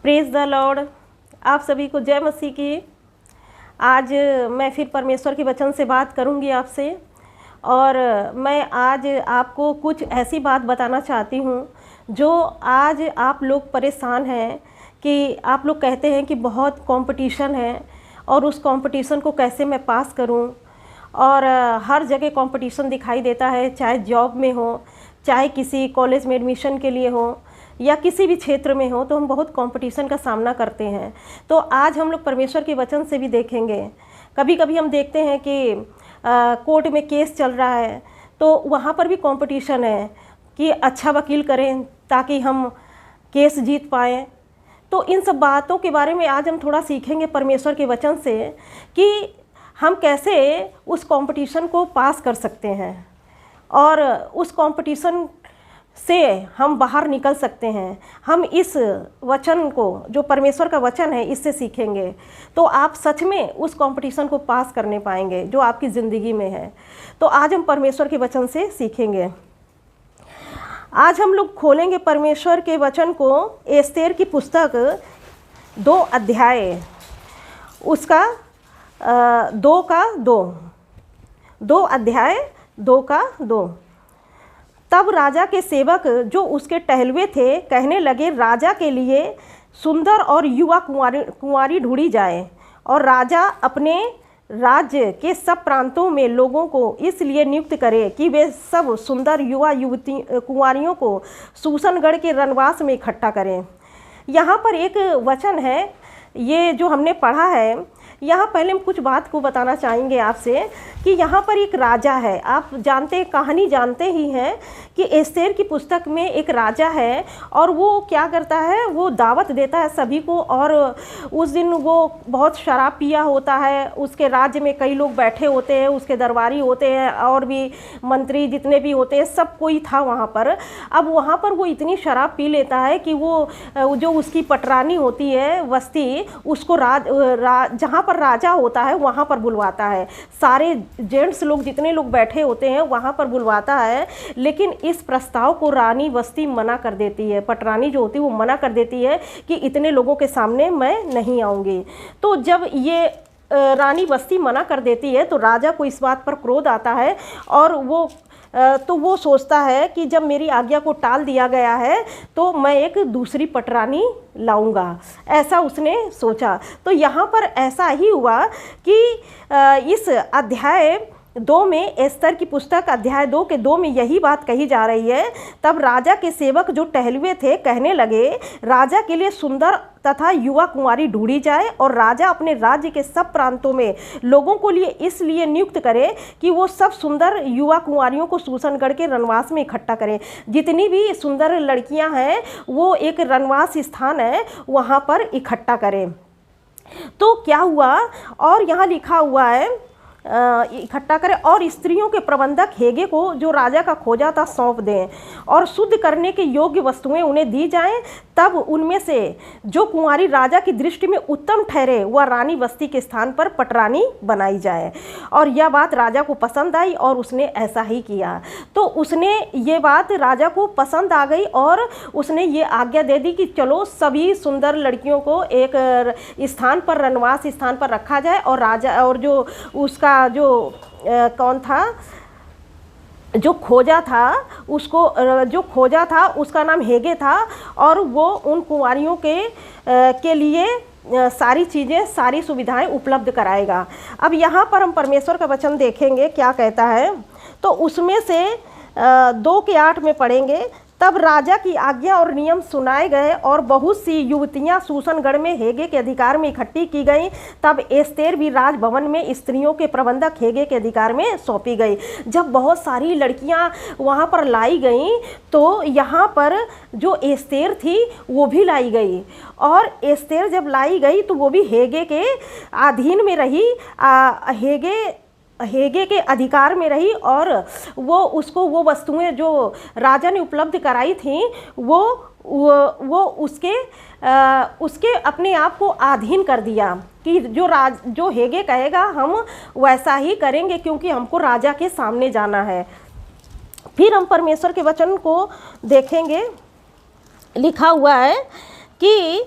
Praise the Lord. आप सभी को जय मसीह की। आज मैं फिर परमेश्वर के वचन से बात करूंगी आपसे, और मैं आज आपको कुछ ऐसी बात बताना चाहती हूं जो आज आप लोग परेशान हैं कि आप लोग कहते हैं कि बहुत कंपटीशन है और उस कंपटीशन को कैसे मैं पास करूं। और हर जगह कंपटीशन दिखाई देता है, चाहे जॉब में हो, चाहे किसी कॉलेज में एडमिशन के लिए हो, या किसी भी क्षेत्र में हो, तो हम बहुत कंपटीशन का सामना करते हैं। तो आज हम लोग परमेश्वर के वचन से भी देखेंगे। कभी कभी हम देखते हैं कि कोर्ट में केस चल रहा है, तो वहाँ पर भी कंपटीशन है कि अच्छा वकील करें ताकि हम केस जीत पाएँ। तो इन सब बातों के बारे में आज हम थोड़ा सीखेंगे परमेश्वर के वचन से कि हम कैसे उस कंपटीशन को पास कर सकते हैं और उस कंपटीशन से हम बाहर निकल सकते हैं। हम इस वचन को, जो परमेश्वर का वचन है, इससे सीखेंगे तो आप सच में उस कंपटीशन को पास करने पाएंगे जो आपकी ज़िंदगी में है। तो आज हम परमेश्वर के वचन से सीखेंगे। आज हम लोग खोलेंगे परमेश्वर के वचन को, एस्तेर की पुस्तक 2 अध्याय, उसका 2 अध्याय 2। तब राजा के सेवक जो उसके टहलुए थे कहने लगे, राजा के लिए सुंदर और युवा कुंवारी ढूंढी जाए, और राजा अपने राज्य के सब प्रांतों में लोगों को इसलिए नियुक्त करे कि वे सब सुंदर युवा युवती कुंवारियों को सूसनगढ़ के रनवास में इकट्ठा करें। यहाँ पर एक वचन है, ये जो हमने पढ़ा है, यहाँ पहले हम कुछ बात को बताना चाहेंगे आपसे कि यहाँ पर एक राजा है। आप जानते, कहानी जानते ही हैं कि एस्तेर की पुस्तक में एक राजा है, और वो क्या करता है, वो दावत देता है सभी को, और उस दिन वो बहुत शराब पिया होता है। उसके राज्य में कई लोग बैठे होते हैं, उसके दरबारी होते हैं और भी मंत्री जितने भी होते हैं, सब कोई था वहाँ पर। अब वहाँ पर वो इतनी शराब पी लेता है कि वो जो उसकी पटरानी होती है वस्ती, उसको जहाँ पर राजा होता है वहाँ पर बुलवाता है। सारे जेंट्स लोग जितने लोग बैठे होते हैं वहाँ पर बुलवाता है, लेकिन इस प्रस्ताव को रानी वस्ती मना कर देती है। पटरानी जो होती है वो मना कर देती है कि इतने लोगों के सामने मैं नहीं आऊँगी। तो जब ये रानी वस्ती मना कर देती है तो राजा को इस बात पर क्रोध आता है, और वो सोचता है कि जब मेरी आज्ञा को टाल दिया गया है तो मैं एक दूसरी पटरानी लाऊंगा, ऐसा उसने सोचा। तो यहाँ पर ऐसा ही हुआ कि इस अध्याय 2 में, एस्तर की पुस्तक अध्याय 2 के 2 में यही बात कही जा रही है। तब राजा के सेवक जो टहलुए थे कहने लगे, राजा के लिए सुंदर तथा युवा कुंवारी ढूंढी जाए, और राजा अपने राज्य के सब प्रांतों में लोगों को लिए इसलिए नियुक्त करे कि वो सब सुंदर युवा कुंवारियों को सूसनगढ़ के रनवास में इकट्ठा करें। जितनी भी सुंदर लड़कियां हैं वो एक रनवास स्थान है, वहाँ पर इकट्ठा करें। तो क्या हुआ, और यहाँ लिखा हुआ है, इकट्ठा करें और स्त्रियों के प्रबंधक हेगे को जो राजा का खोजा था सौंप दें, और शुद्ध करने के योग्य वस्तुएं उन्हें दी जाएं। तब उनमें से जो कुंवारी राजा की दृष्टि में उत्तम ठहरे वह रानी वस्ती के स्थान पर पटरानी बनाई जाए। और यह बात राजा को पसंद आई और उसने ऐसा ही किया। तो उसने ये बात राजा को पसंद आ गई और उसने ये आज्ञा दे दी कि चलो सभी सुंदर लड़कियों को एक स्थान पर, रनवास स्थान पर रखा जाए, और राजा और जो उसका जो कौन था, जो खोजा था उसका नाम हेगे था, और वो उन कुंवारियों के लिए सारी चीज़ें, सारी सुविधाएं उपलब्ध कराएगा। अब यहाँ पर हम परमेश्वर का वचन देखेंगे क्या कहता है। तो उसमें से 2 के 8 में पढ़ेंगे, तब राजा की आज्ञा और नियम सुनाए गए और बहुत सी युवतियां सूसनगढ़ में हेगे के अधिकार में इकट्ठी की गईं। तब एस्तेर भी राजभवन में स्त्रियों के प्रबंधक हेगे के अधिकार में सौंपी गई। जब बहुत सारी लड़कियां वहां पर लाई गईं तो यहाँ पर जो एस्तेर थी वो भी लाई गई, और एस्तेर जब लाई गई तो वो भी हेगे के अधीन में रही, हेगे के अधिकार में रही, और वो वस्तुएं जो राजा ने उपलब्ध कराई थी वो उसके अपने आप को अधीन कर दिया कि जो हेगे कहेगा हम वैसा ही करेंगे, क्योंकि हमको राजा के सामने जाना है। फिर हम परमेश्वर के वचन को देखेंगे। लिखा हुआ है कि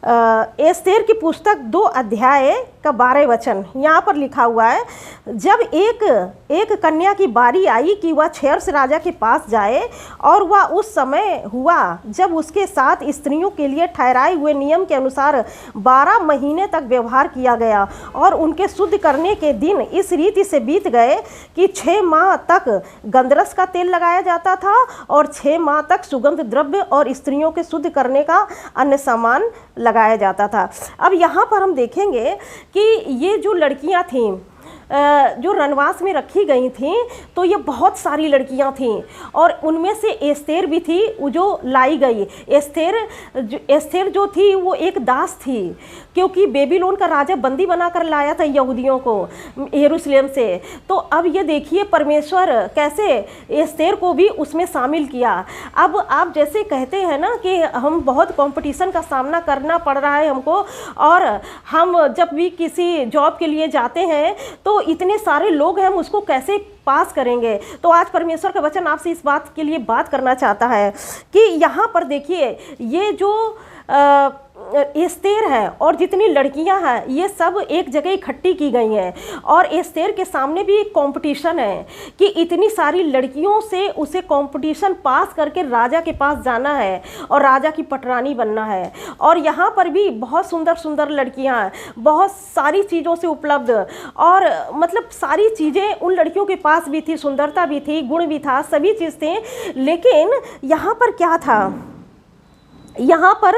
एस्तेर की पुस्तक 2 अध्याय का 12 वचन यहाँ पर लिखा हुआ है, जब एक कन्या की बारी आई कि वह क्षयर्ष राजा के पास जाए, और वह उस समय हुआ जब उसके साथ स्त्रियों के लिए ठहराए हुए नियम के अनुसार 12 महीने तक व्यवहार किया गया, और उनके शुद्ध करने के दिन इस रीति से बीत गए कि 6 माह तक गंधरस का तेल लगाया जाता था और 6 माह तक सुगंध द्रव्य और स्त्रियों के शुद्ध करने का अन्य सामान लगाया जाता था। अब यहाँ पर हम देखेंगे कि ये जो लड़कियाँ थीं जो रनवास में रखी गई थीं, तो ये बहुत सारी लड़कियां थीं, और उनमें से एस्तेर भी थी जो लाई गई। एस्तेर जो थी वो एक दास थी, क्योंकि बेबीलोन का राजा बंदी बनाकर लाया था यहूदियों को यरूशलेम से। तो अब ये देखिए परमेश्वर कैसे एस्तेर को भी उसमें शामिल किया। अब आप जैसे कहते हैं ना कि हम बहुत कंपटीशन का सामना करना पड़ रहा है हमको, और हम जब भी किसी जॉब के लिए जाते हैं तो इतने सारे लोग हैं, हम उसको कैसे पास करेंगे। तो आज परमेश्वर का वचन आपसे इस बात के लिए बात करना चाहता है कि यहाँ पर देखिए ये जो एस्तेर है और जितनी लड़कियां हैं ये सब एक जगह इकट्ठी की गई हैं, और एस्तेर के सामने भी एक कंपटीशन है कि इतनी सारी लड़कियों से उसे कंपटीशन पास करके राजा के पास जाना है और राजा की पटरानी बनना है। और यहाँ पर भी बहुत सुंदर सुंदर लड़कियां हैं, बहुत सारी चीज़ों से उपलब्ध, और मतलब सारी चीज़ें उन लड़कियों के पास भी थी, सुंदरता भी थी, गुण भी था, सभी चीज़ थे। लेकिन यहाँ पर क्या था, यहाँ पर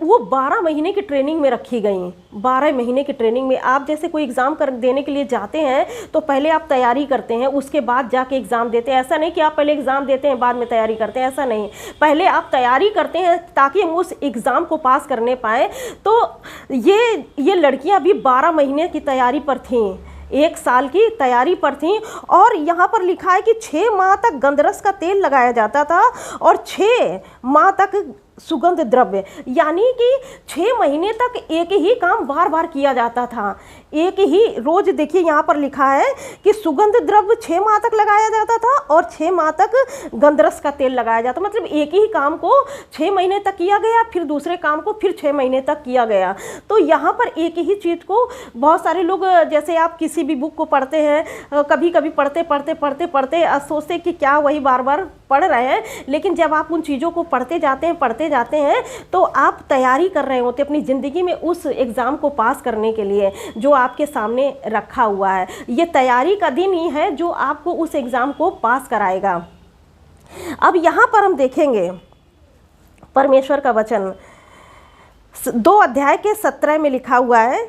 वो 12 महीने की ट्रेनिंग में रखी गई। 12 महीने की ट्रेनिंग में आप जैसे कोई एग्ज़ाम देने के लिए जाते हैं तो पहले आप तैयारी करते हैं, उसके बाद जाके एग्ज़ाम देते हैं। ऐसा नहीं कि आप पहले एग्ज़ाम देते हैं बाद में तैयारी करते हैं, ऐसा नहीं। पहले आप तैयारी करते हैं ताकि हम उस एग्ज़ाम को पास करने पाएँ। तो ये लड़कियाँ भी 12 महीने की तैयारी पर थीं, 1 साल की तैयारी पर थी। और यहाँ पर लिखा है कि 6 माह तक गंधरस का तेल लगाया जाता था और 6 माह तक सुगंध द्रव्य, यानी कि 6 महीने तक एक ही काम बार बार किया जाता था, एक ही रोज। देखिए यहाँ पर लिखा है कि सुगंध द्रव्य 6 माह तक लगाया जाता था और 6 माह तक गंधरस का तेल लगाया जाता, मतलब एक ही काम को 6 महीने तक किया गया, फिर दूसरे काम को फिर 6 महीने तक किया गया। तो यहाँ पर एक ही चीज़ को बहुत सारे लोग, जैसे आप किसी भी बुक को पढ़ते हैं, कभी कभी पढ़ते सोचते कि क्या वही बार बार पढ़ रहे हैं, लेकिन जब आप उन चीज़ों को पढ़ते जाते हैं तो आप तैयारी कर रहे होते अपनी ज़िंदगी में उस एग्ज़ाम को पास करने के लिए जो आपके सामने रखा हुआ है। ये तैयारी का दिन ही है जो आपको उस एग्ज़ाम को पास कराएगा। अब यहाँ पर हम देखेंगे परमेश्वर का वचन 2 अध्याय के 17 में लिखा हुआ है,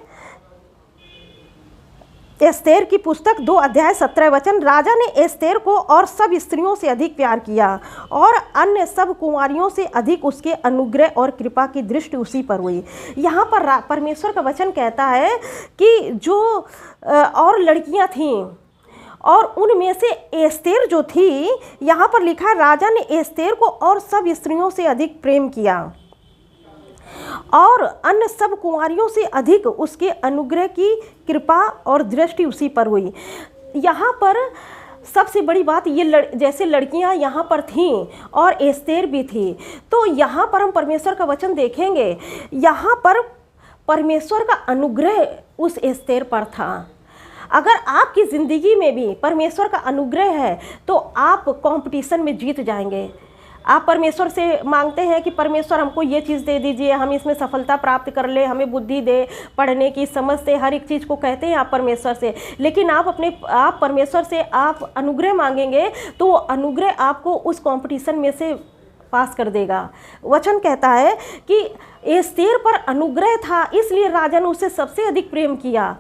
एस्तेर की पुस्तक 2 अध्याय 17 वचन, राजा ने एस्तेर को और सब स्त्रियों से अधिक प्यार किया और अन्य सब कुंवारियों से अधिक उसके अनुग्रह और कृपा की दृष्टि उसी पर हुई। यहाँ पर परमेश्वर का वचन कहता है कि जो और लड़कियाँ थीं और उनमें से एस्तेर जो थी, यहाँ पर लिखा है राजा ने एस्तेर को और सब स्त्रियों से अधिक प्रेम किया और अन्य सब कुंवारियों से अधिक उसके अनुग्रह की कृपा और दृष्टि उसी पर हुई। यहाँ पर सबसे बड़ी बात ये जैसे लड़कियाँ यहाँ पर थीं और एस्तेर भी थी, तो यहाँ पर हम परमेश्वर का वचन देखेंगे, यहाँ पर परमेश्वर का अनुग्रह उस एस्तेर पर था। अगर आपकी ज़िंदगी में भी परमेश्वर का अनुग्रह है तो आप कंपटीशन में जीत जाएंगे। आप परमेश्वर से मांगते हैं कि परमेश्वर हमको ये चीज़ दे दीजिए, हम इसमें सफलता प्राप्त कर ले, हमें बुद्धि दे, पढ़ने की समझ से, हर एक चीज़ को कहते हैं आप परमेश्वर से। लेकिन आप परमेश्वर से आप अनुग्रह मांगेंगे तो वो अनुग्रह आपको उस कंपटीशन में से पास कर देगा। वचन कहता है कि एस्तेर पर अनुग्रह था, इसलिए राजा ने उसे सबसे अधिक प्रेम किया।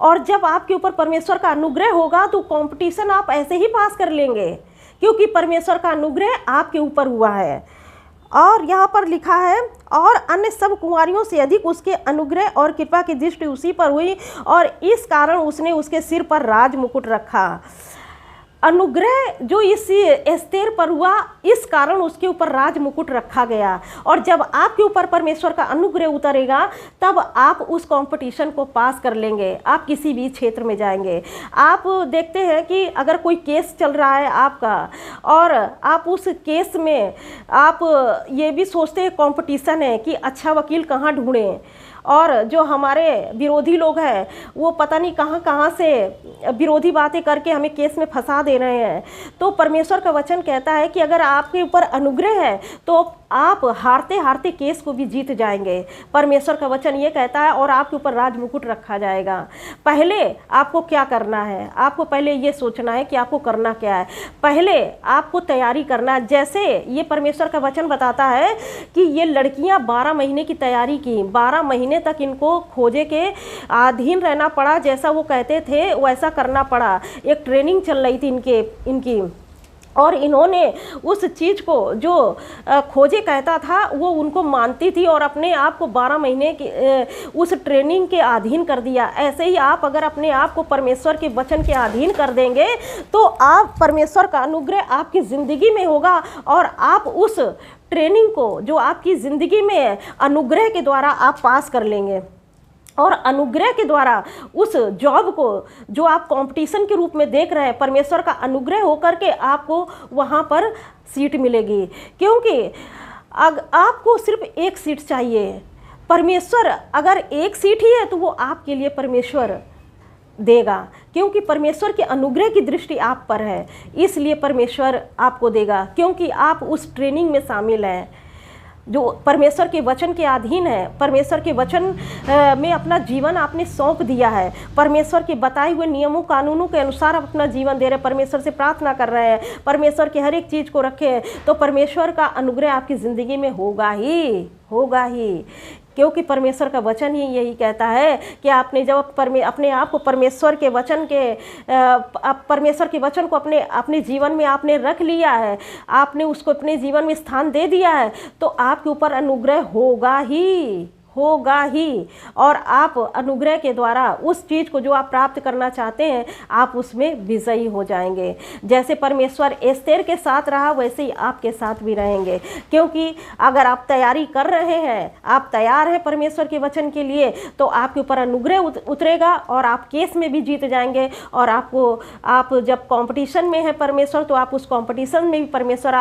और जब आपके ऊपर परमेश्वर का अनुग्रह होगा तो कंपटीशन आप ऐसे ही पास कर लेंगे, क्योंकि परमेश्वर का अनुग्रह आपके ऊपर हुआ है। और यहाँ पर लिखा है और अन्य सब कुंवारियों से अधिक उसके अनुग्रह और कृपा की दृष्टि उसी पर हुई और इस कारण उसने उसके सिर पर राज मुकुट रखा। अनुग्रह जो इस एस्तेर पर हुआ, इस कारण उसके ऊपर राज मुकुट रखा गया। और जब आपके ऊपर परमेश्वर का अनुग्रह उतरेगा तब आप उस कंपटीशन को पास कर लेंगे, आप किसी भी क्षेत्र में जाएंगे। आप देखते हैं कि अगर कोई केस चल रहा है आपका और आप उस केस में आप ये भी सोचते हैं कंपटीशन है कि अच्छा वकील कहाँ ढूंढें, और जो हमारे विरोधी लोग हैं वो पता नहीं कहाँ कहाँ से विरोधी बातें करके हमें केस में फंसा दे रहे हैं। तो परमेश्वर का वचन कहता है कि अगर आपके ऊपर अनुग्रह है तो आप हारते हारते केस को भी जीत जाएंगे। परमेश्वर का वचन ये कहता है, और आपके ऊपर राज मुकुट रखा जाएगा। पहले आपको क्या करना है, आपको पहले ये सोचना है कि आपको करना क्या है। पहले आपको तैयारी करना है। जैसे ये परमेश्वर का वचन बताता है कि ये लड़कियां 12 महीने की तैयारी की, 12 महीने तक इनको खोजे के अधीन रहना पड़ा, जैसा वो कहते थे वैसा करना पड़ा। एक ट्रेनिंग चल रही थी इनकी और इन्होंने उस चीज़ को जो खोजे कहता था वो उनको मानती थी और अपने आप को 12 महीने की उस ट्रेनिंग के अधीन कर दिया। ऐसे ही आप अगर अपने आप को परमेश्वर के वचन के अधीन कर देंगे तो आप परमेश्वर का अनुग्रह आपकी ज़िंदगी में होगा और आप उस ट्रेनिंग को जो आपकी ज़िंदगी में है अनुग्रह के द्वारा आप पास कर लेंगे। और अनुग्रह के द्वारा उस जॉब को जो आप कंपटीशन के रूप में देख रहे हैं, परमेश्वर का अनुग्रह होकर के आपको वहाँ पर सीट मिलेगी। क्योंकि आपको सिर्फ एक सीट चाहिए। परमेश्वर अगर एक सीट ही है तो वो आपके लिए परमेश्वर देगा, क्योंकि परमेश्वर के अनुग्रह की दृष्टि आप पर है, इसलिए परमेश्वर आपको देगा, क्योंकि आप उस ट्रेनिंग में शामिल हैं जो परमेश्वर के वचन के अधीन है। परमेश्वर के वचन में अपना जीवन आपने सौंप दिया है, परमेश्वर के बताए हुए नियमों कानूनों के अनुसार आप अपना जीवन दे रहे हैं, परमेश्वर से प्रार्थना कर रहे हैं, परमेश्वर की हर एक चीज़ को रखे हैं, तो परमेश्वर का अनुग्रह आपकी ज़िंदगी में होगा ही। क्योंकि परमेश्वर का वचन ही यही कहता है कि आपने जब अपने आप को परमेश्वर के वचन को अपने जीवन में आपने रख लिया है, आपने उसको अपने जीवन में स्थान दे दिया है, तो आपके ऊपर अनुग्रह होगा ही। और आप अनुग्रह के द्वारा उस चीज़ को जो आप प्राप्त करना चाहते हैं आप उसमें विजयी हो जाएंगे। जैसे परमेश्वर एस्तेर के साथ रहा वैसे ही आपके साथ भी रहेंगे। क्योंकि अगर आप तैयारी कर रहे हैं, आप तैयार हैं परमेश्वर के वचन के लिए, तो आपके ऊपर अनुग्रह उतरेगा और आप केस में भी जीत जाएंगे। और आप जब कंपटीशन में है परमेश्वर, तो आप उस कंपटीशन में भी परमेश्वर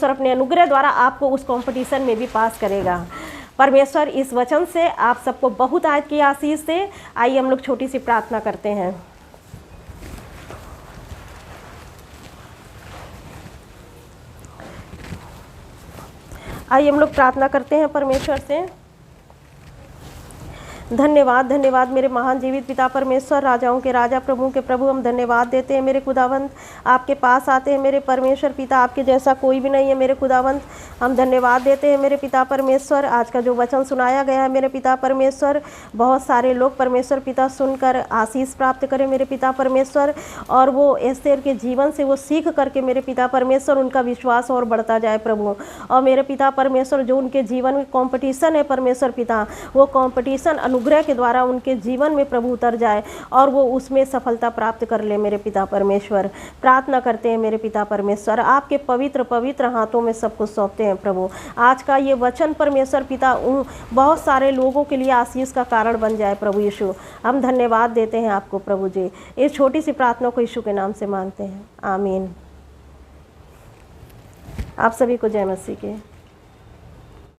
अपने अनुग्रह द्वारा आपको उस कंपटीशन में भी पास करेगा। परमेश्वर इस वचन से आप सबको बहुत आयत की आशीष से। आइए हम लोग छोटी सी प्रार्थना करते हैं। आइए हम लोग प्रार्थना करते हैं परमेश्वर से। धन्यवाद मेरे महान जीवित पिता परमेश्वर, राजाओं के राजा, प्रभु के प्रभु, हम धन्यवाद देते हैं मेरे खुदावंत। आपके पास आते हैं मेरे परमेश्वर पिता, आपके जैसा कोई भी नहीं है मेरे खुदावंत। हम धन्यवाद देते हैं मेरे पिता परमेश्वर। आज का जो वचन सुनाया गया है मेरे पिता परमेश्वर, बहुत सारे लोग परमेश्वर पिता सुनकर आशीष प्राप्त करें मेरे पिता परमेश्वर, और वो एस्तेर के जीवन से वो सीख करके मेरे पिता परमेश्वर उनका विश्वास और बढ़ता जाए प्रभु। और मेरे पिता परमेश्वर जो उनके जीवन में कॉम्पिटिशन है परमेश्वर पिता, वो कॉम्पिटिशन अनुग्रह के द्वारा उनके जीवन में प्रभु उतर जाए और वो उसमें सफलता प्राप्त कर ले मेरे पिता परमेश्वर। प्रार्थना करते हैं मेरे पिता परमेश्वर, आपके पवित्र हाथों में सब कुछ सौंपते हैं प्रभु। आज का ये वचन परमेश्वर पिता बहुत सारे लोगों के लिए आशीष का कारण बन जाए प्रभु यीशु। हम धन्यवाद देते हैं आपको प्रभु जी। इस छोटी सी प्रार्थना को यीशु के नाम से मांगते हैं, आमीन। आप सभी को जय मसीह के।